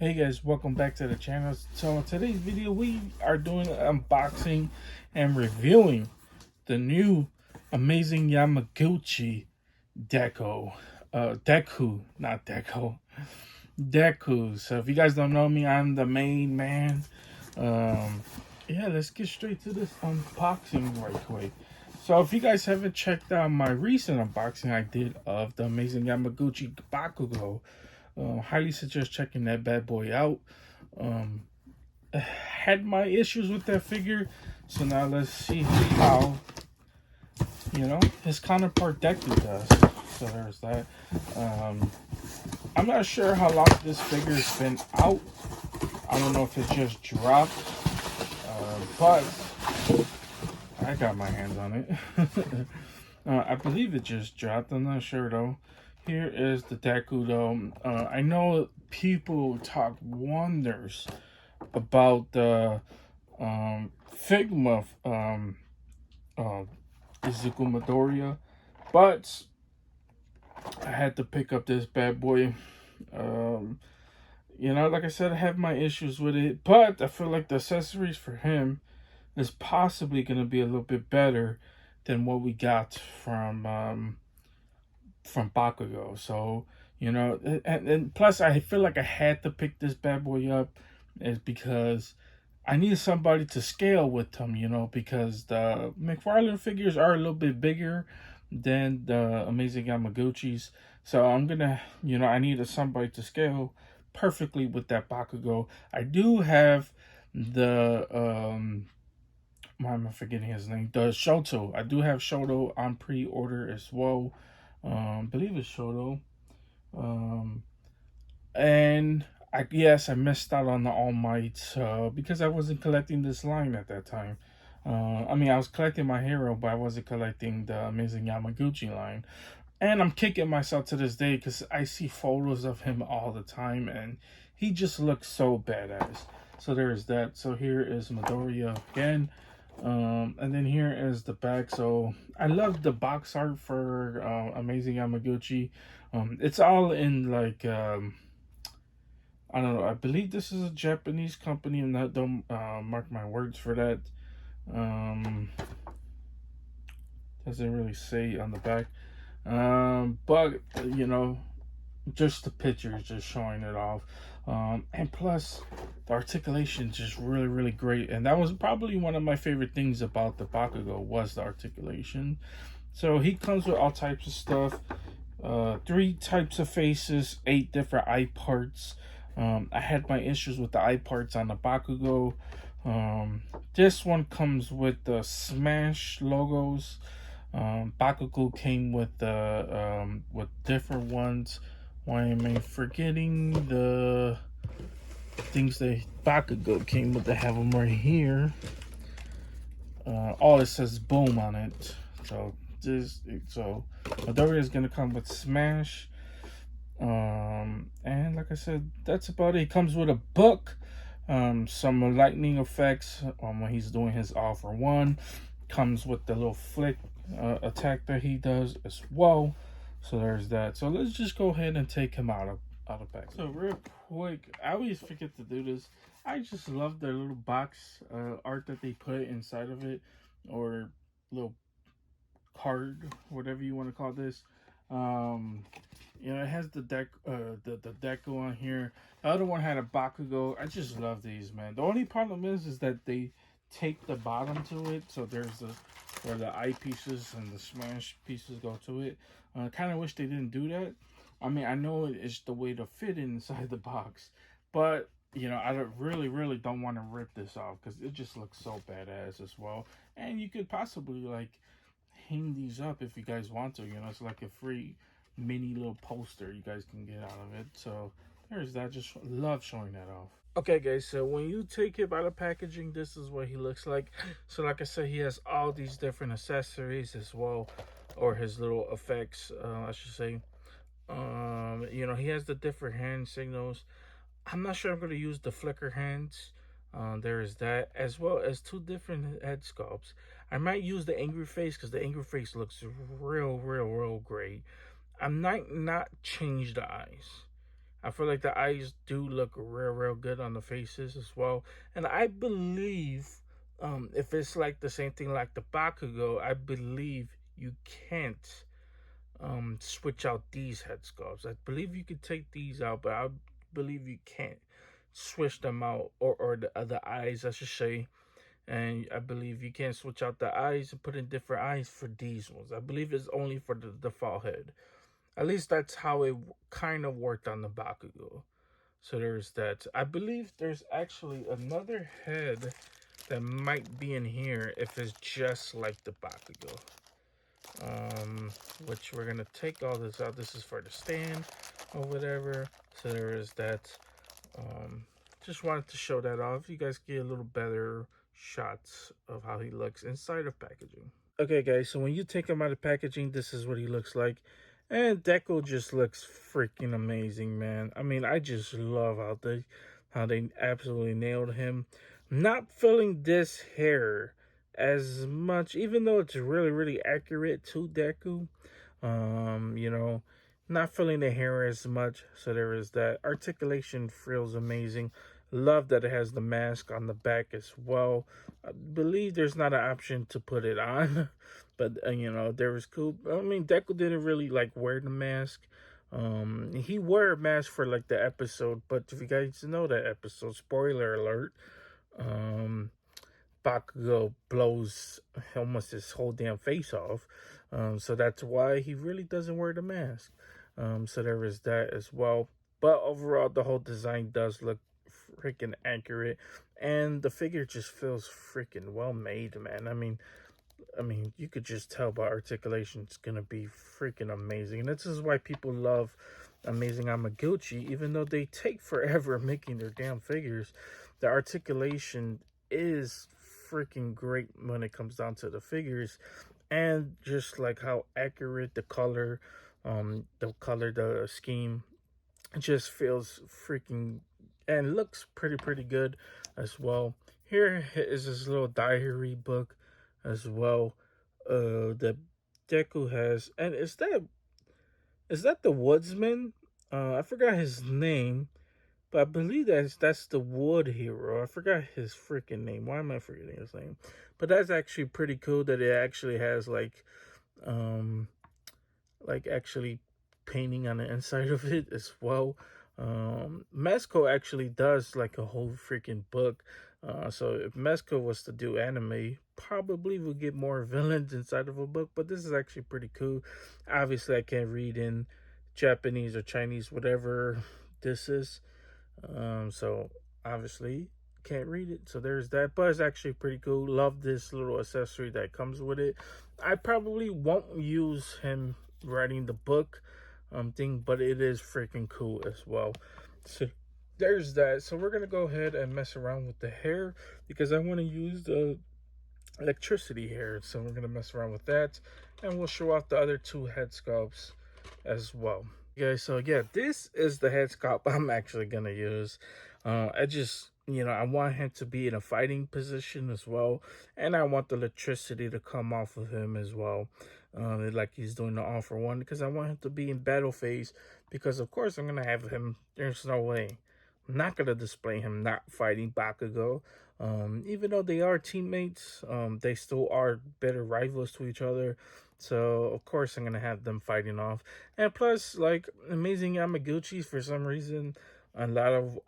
Hey guys, welcome back to the channel. So in today's video we are doing an unboxing and reviewing the new amazing Yamaguchi Deku. Deku, not Deku. Deku. So if you guys don't know me, I'm the main man. Yeah, let's get straight to this unboxing right quick. So if you guys haven't checked out my recent unboxing I did of the amazing Yamaguchi Bakugo, highly suggest checking that bad boy out. Had my issues with that figure, so now let's see how his counterpart Deku does. So there's that. I'm not sure how long this figure's been out. I don't know if it just dropped, but I got my hands on it. I believe it just dropped. I'm not sure though. Here is the Deku though. I know people talk wonders about the Figma Izuku Midoriya, but I had to pick up this bad boy. Like I said, I have my issues with it, but I feel like the accessories for him is possibly going to be a little bit better than what we got from Bakugo. So, and plus I feel like I had to pick this bad boy up is because I need somebody to scale with him, because the McFarlane figures are a little bit bigger than the amazing Yamaguchis. So I'm gonna, I needed somebody to scale perfectly with that Bakugo. I do have the why am I forgetting his name? The Shoto. I do have Shoto on pre-order as well. I believe it's Shoto. And I missed out on the All Might because I wasn't collecting this line at that time. I was collecting my hero, but I wasn't collecting the amazing Yamaguchi line. And I'm kicking myself to this day because I see photos of him all the time, and he just looks so badass. So there's that. So here is Midoriya again. And then here is the back. So I love the box art for amazing Yamaguchi. It's all in like I don't know. I believe this is a Japanese company, and that don't mark my words for that. Um, doesn't really say on the back. But just the picture is just showing it off. And plus, the articulation is just really, really great. And that was probably one of my favorite things about the Bakugo was the articulation. So he comes with all types of stuff. 3 types of faces, 8 different eye parts. I had my issues with the eye parts on the Bakugo. This one comes with the Smash logos. Bakugo came with the with different ones. Why am I forgetting the things that Bakugo came with? I have them right here. It says boom on it. So Midoriya is gonna come with Smash. And like I said, that's about it. It comes with a book, some lightning effects when he's doing his all for one. Comes with the little flick attack that he does as well. So there's that. So let's just go ahead and take him out of back. So real quick, I always forget to do this. I just love their little box art that they put inside of it, or little card, whatever you want to call this. It has the Deku on here. The other one had a Bakugo. I just love these, man. The only problem is that they tape the bottom to it, so there's where the eye pieces and the Smash pieces go to it. I kind of wish they didn't do that. I mean, I know it's the way to fit inside the box, but I really don't want to rip this off because it just looks so badass as well. And you could possibly like hang these up if you guys want to. It's like a free mini little poster you guys can get out of it. So there's that. Just love showing that off. Okay guys, so when you take it out of packaging, this is what he looks like. So like I said, he has all these different accessories as well, or his little effects, I should say. He has the different hand signals. I'm not sure I'm going to use the flicker hands. There is that, as well as 2 different head sculpts. I might use the angry face because the angry face looks real great. I might not change the eyes. I feel like the eyes do look real good on the faces as well. And I believe, if it's like the same thing like the Bakugo, I believe you can't switch out these head sculpts. I believe you could take these out, but I believe you can't switch them out, or the eyes, I should say. And I believe you can't switch out the eyes and put in different eyes for these ones. I believe it's only for the default head. At least that's how it kind of worked on the Bakugo. So there's that. I believe there's actually another head that might be in here if it's just like the Bakugo. Which we're gonna take all this out. This is for the stand or whatever. So there is that. Just wanted to show that off. You guys get a little better shots of how he looks inside of packaging. Okay, guys, so when you take him out of packaging, this is what he looks like. And Deco just looks freaking amazing, man. I mean, I just love how they absolutely nailed him. Not feeling this hair as much, even though it's really accurate to Deku. You know, not feeling the hair as much, so there is that. Articulation feels amazing. Love that it has the mask on the back as well. I believe there's not an option to put it on, but you know, there was cool. I mean, Deku didn't really like wear the mask. He wore a mask for like the episode, but if you guys know that episode, spoiler alert, Bakugo blows almost his whole damn face off. So that's why he really doesn't wear the mask. So there is that as well. But overall, the whole design does look freaking accurate, and the figure just feels freaking well made, man. I mean, you could just tell by articulation it's gonna be freaking amazing. And this is why people love Amazing Yamaguchi, even though they take forever making their damn figures. The articulation is freaking great when it comes down to the figures, and just like how accurate the color, the scheme, it just feels freaking and looks pretty good as well. Here is this little diary book as well, that Deku has. And is that the woodsman? I forgot his name, but I believe that's the wood hero. I forgot his freaking name. Why am I forgetting his name? But that's actually pretty cool that it actually has um actually painting on the inside of it as well. Mesco actually does like a whole freaking book. So if Mesco was to do anime, probably we'll get more villains inside of a book. But this is actually pretty cool. Obviously, I can't read in Japanese or Chinese, whatever this is. So obviously can't read it. So there's that. But it's actually pretty cool. Love this little accessory that comes with it. I probably won't use him writing the book thing, but it is freaking cool as well. So there's that. So we're gonna go ahead and mess around with the hair because I want to use the electricity hair. So we're gonna mess around with that, and we'll show off the other two head sculpts as well. Okay, so yeah, this is the head sculpt I'm actually gonna use. I just, you know, I want him to be in a fighting position as well, and I want the electricity to come off of him as well, like he's doing the All For One, because I want him to be in battle phase. Because of course I'm gonna have him. There's no way I'm not gonna display him not fighting Bakugo. Even though they are teammates, they still are better rivals to each other. So of course I'm gonna have them fighting off. And plus, like Amazing Yamaguchi, for some reason, a lot of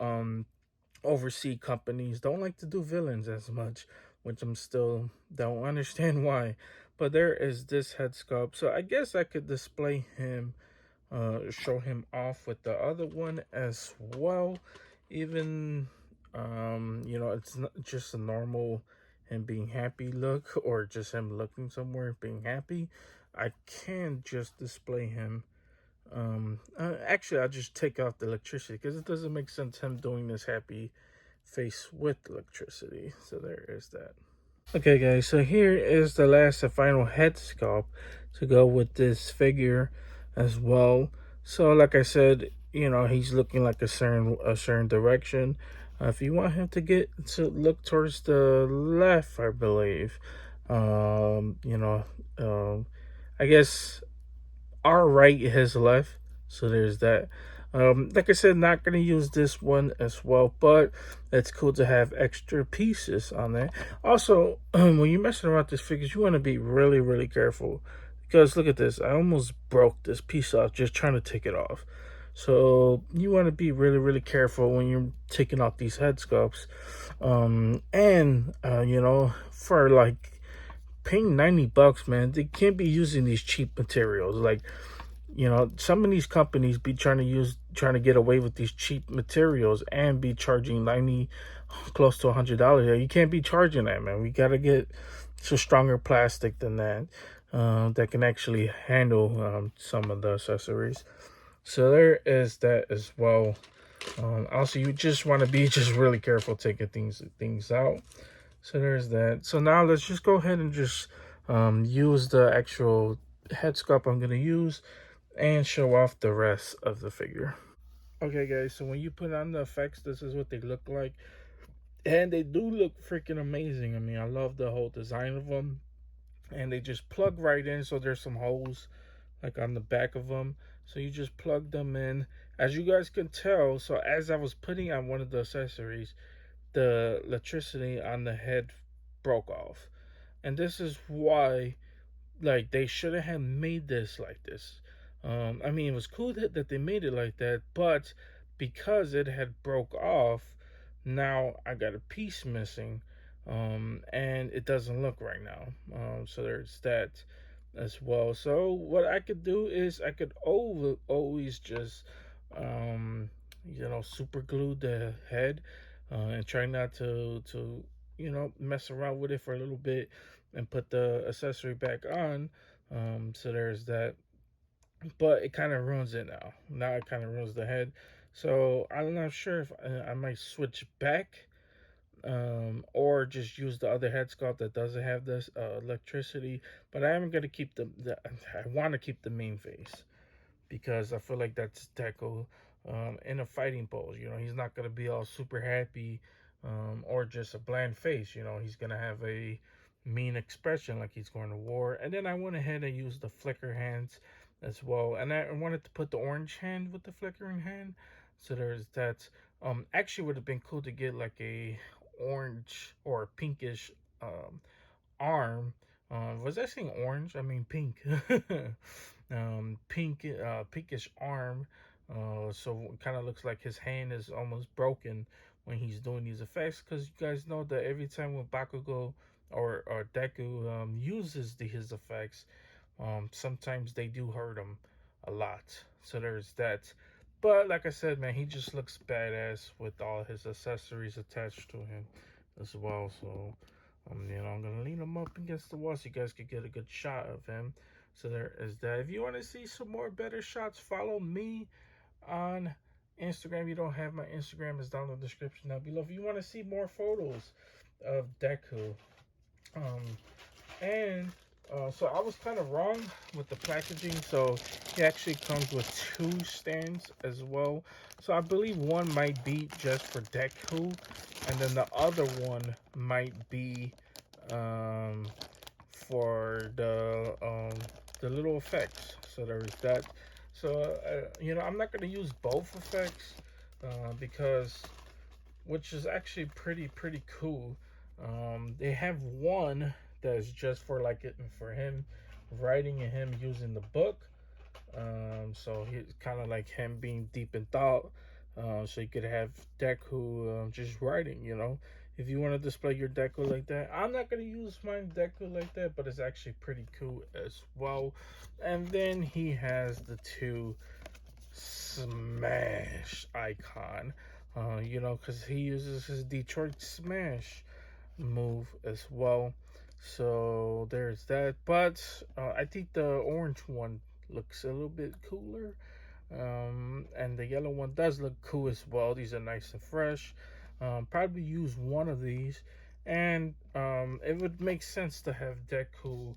overseas companies don't like to do villains as much, which I'm still don't understand why. But there is this head sculpt. So I guess I could display him, show him off with the other one as well. Even you know, it's not just a normal him being happy look, or just him looking somewhere being happy. I can just display him. Actually, I'll just take off the electricity because it doesn't make sense him doing this happy face with electricity. So there is that. Okay, guys, so here is the last and final head sculpt to go with this figure as well. So like I said, you know, he's looking like a certain direction. If you want him to get to look towards the left, I believe, you know, I guess our right, his left. So there's that. Like I said, not gonna use this one as well, but it's cool to have extra pieces on there. Also, when you're messing around with these figures, you want to be really, really careful because look at this. I almost broke this piece off just trying to take it off. So you want to be really, really careful when you're taking off these head sculpts. And you know, for like paying $90, man, they can't be using these cheap materials. Like, you know, some of these companies be trying to get away with these cheap materials and be charging 90, close to $100. You can't be charging that, man. We gotta get some stronger plastic than that, that can actually handle some of the accessories. So there is that as well. Also, you just want to be just really careful taking things out. So there's that. So now let's just go ahead and just use the actual head sculpt I'm gonna use and show off the rest of the figure. Okay, guys. So when you put on the effects, this is what they look like, and they do look freaking amazing. I mean, I love the whole design of them, and they just plug right in. So there's some holes like on the back of them, so you just plug them in. As you guys can tell, so as I was putting on one of the accessories, the electricity on the head broke off, and this is why, like, they shouldn't have made this like this. I mean, it was cool that they made it like that, but because it had broke off, now I got a piece missing, and it doesn't look right now. So there's that as well. So what I could do is I could always just, you know, super glue the head, and try not to you know, mess around with it for a little bit and put the accessory back on. So there's that, but it kind of ruins it now. Now it kind of ruins the head. So I'm not sure if I might switch back, or just use the other head sculpt that doesn't have this electricity. But I am gonna keep the I want to keep the main face because I feel like that's Deku in a fighting pose. You know, he's not gonna be all super happy, or just a bland face. You know, he's gonna have a mean expression like he's going to war. And then I went ahead and used the flicker hands as well, and I wanted to put the orange hand with the flickering hand. So there's that. Actually, would have been cool to get like a orange or pinkish arm. Was I saying orange? I mean pink. Pink, pinkish arm. So it kind of looks like his hand is almost broken when he's doing these effects. Because you guys know that every time when Bakugo or Deku uses his effects, sometimes they do hurt him a lot. So there's that. But like I said, man, he just looks badass with all his accessories attached to him as well. So you know, I'm gonna lean him up against the wall so you guys could get a good shot of him. So there is that. If you want to see some more better shots, follow me on Instagram. If you don't have my Instagram, is down in the description down below. If you want to see more photos of Deku, um, and so I was kind of wrong with the packaging. So it actually comes with two stands as well. So I believe one might be just for Deku, and then the other one might be for the little effects. So there is that. So you know, I'm not going to use both effects because, which is actually pretty cool. They have one that's just for like it for him writing and him using the book. So he's kind of like him being deep in thought. So you could have Deku just writing, you know. If you want to display your Deku like that, I'm not going to use my Deku like that, but it's actually pretty cool as well. And then he has the two Smash icon, you know, because he uses his Detroit Smash move as well. So there's that. But I think the orange one looks a little bit cooler. And the yellow one does look cool as well. These are nice and fresh. Probably use one of these. And it would make sense to have Deku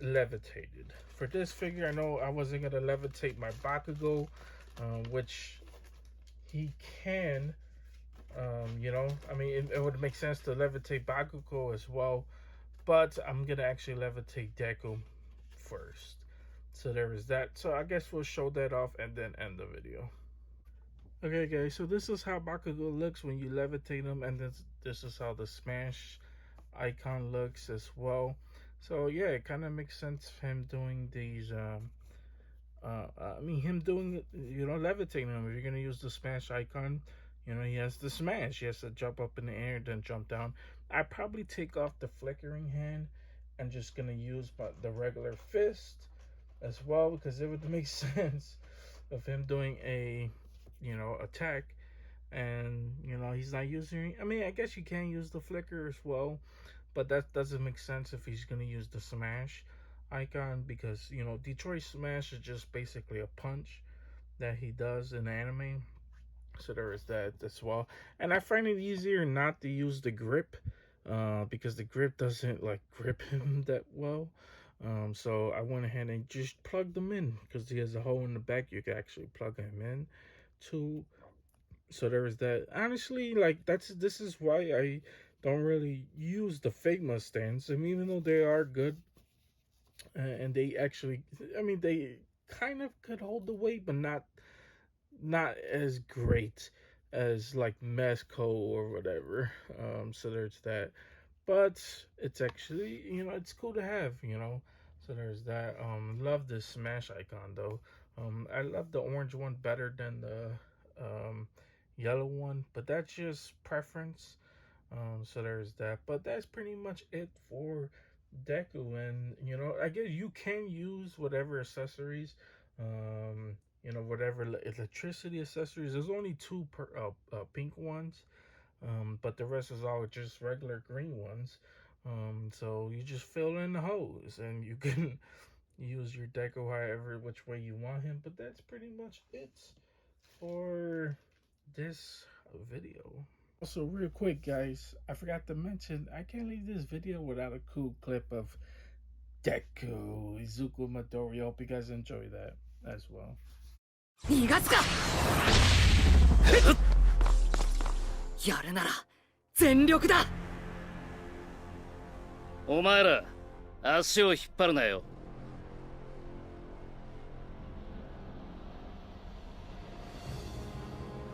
levitated. For this figure, I know I wasn't going to levitate my Bakugo, which he can. You know, I mean, it would make sense to levitate Bakugo as well. But I'm going to actually levitate Deku first. So there is that. So I guess we'll show that off and then end the video. Okay, guys, so this is how Bakugo looks when you levitate him, and this is how the smash icon looks as well. So yeah, it kind of makes sense of him doing these. I mean, him doing, levitating him. If you're gonna use the smash icon, he has the smash. He has to jump up in the air, then jump down. I probably take off the flickering hand, and just gonna use the regular fist as well, because it would make sense of him doing a, attack, and he's not using. I mean, I guess you can use the flicker as well, but that doesn't make sense if he's gonna use the smash icon, because Detroit Smash is just basically a punch that he does in anime. So there is that as well. And I find it easier not to use the grip, because the grip doesn't like grip him that well. So I went ahead and just plugged them in, because he has a hole in the back you can actually plug him in to. So there is that. Honestly, like this is why I don't really use the Figma stands. I mean, even though they are good, and they actually, I mean, they kind of could hold the weight, but not as great as like Mesco or whatever. So there's that. But it's actually, it's cool to have, So there's that. Love this smash icon though. I love the orange one better than the um yellow one, but that's just preference. So there's that. But that's pretty much it for Deku. And I guess you can use whatever accessories, whatever electricity accessories. There's only two pink ones, but the rest is all just regular green ones. So you just fill in the holes, and you can use your Deku however which way you want him. But that's pretty much it for this video. Also, real quick, guys, I forgot to mention, I can't leave this video without a cool clip of Deku, Izuku, Midoriya. Hope you guys enjoy that as well. 逃がすかやるなら全力だお前ら足を引っ張るなよ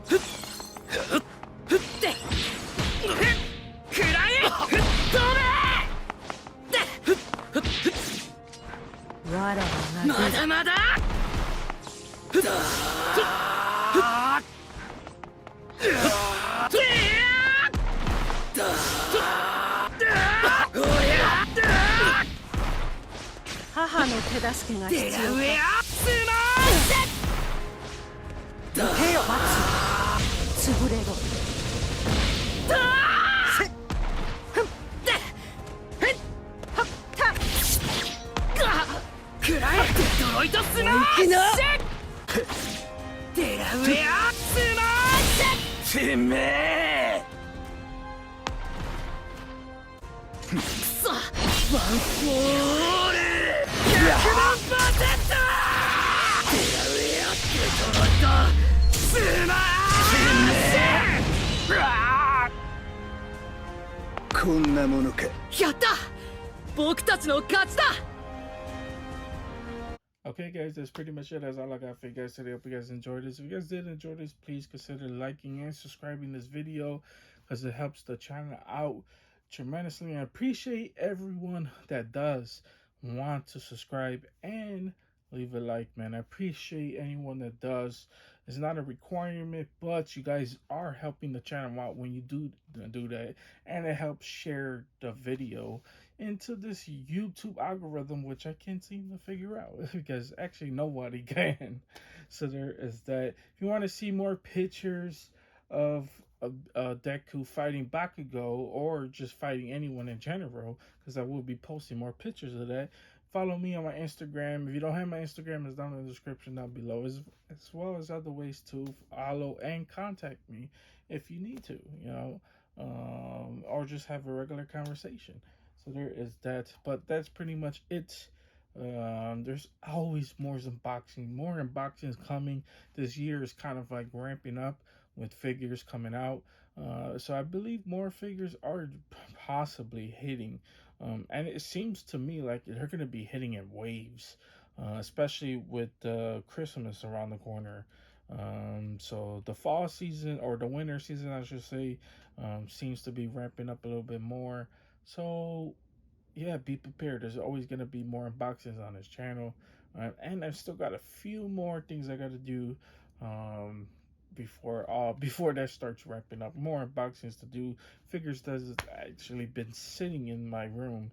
ふっふっふってくらえふっ飛べでふっふっふっわらわまだまだふっふっ母の手助けが必要だ。手を待つ。潰れろ。くらえデトロイトスマッシュデラウェアスマッシュてめえくそワンフォール100万%デラウェアデトロイトスマッシュこんなものかやった僕たちの勝ちだOkay, guys, that's pretty much it. That's all I got for you guys today. Hope you guys enjoyed this. If you guys did enjoy this, please consider liking and subscribing this video, because it helps the channel out tremendously. I appreciate everyone that does want to subscribe and leave a like, man. I appreciate anyone that does. It's not a requirement, but you guys are helping the channel out when you do that, and it helps share the video into this YouTube algorithm, which I can't seem to figure out, because actually nobody can. So there is that. If you want to see more pictures of Deku fighting Bakugo, or just fighting anyone in general, because I will be posting more pictures of that, follow me on my Instagram. If you don't have my Instagram, it's down in the description down below, as well as other ways to follow and contact me if you need to, or just have a regular conversation. So there is that. But that's pretty much it. There's always more unboxings coming. This year is kind of like ramping up with figures coming out. So I believe more figures are possibly hitting. And it seems to me like they're going to be hitting in waves, especially with Christmas around the corner. So the fall season, or the winter season, I should say, seems to be ramping up a little bit more. So yeah, be prepared. There's always gonna be more unboxings on this channel, and I've still got a few more things I got to do um, before that starts wrapping up. More unboxings to do. Figures that's actually been sitting in my room,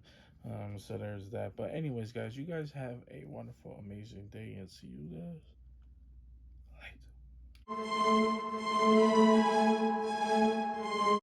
so there's that. But anyways, guys, you guys have a wonderful, amazing day, and see you guys later.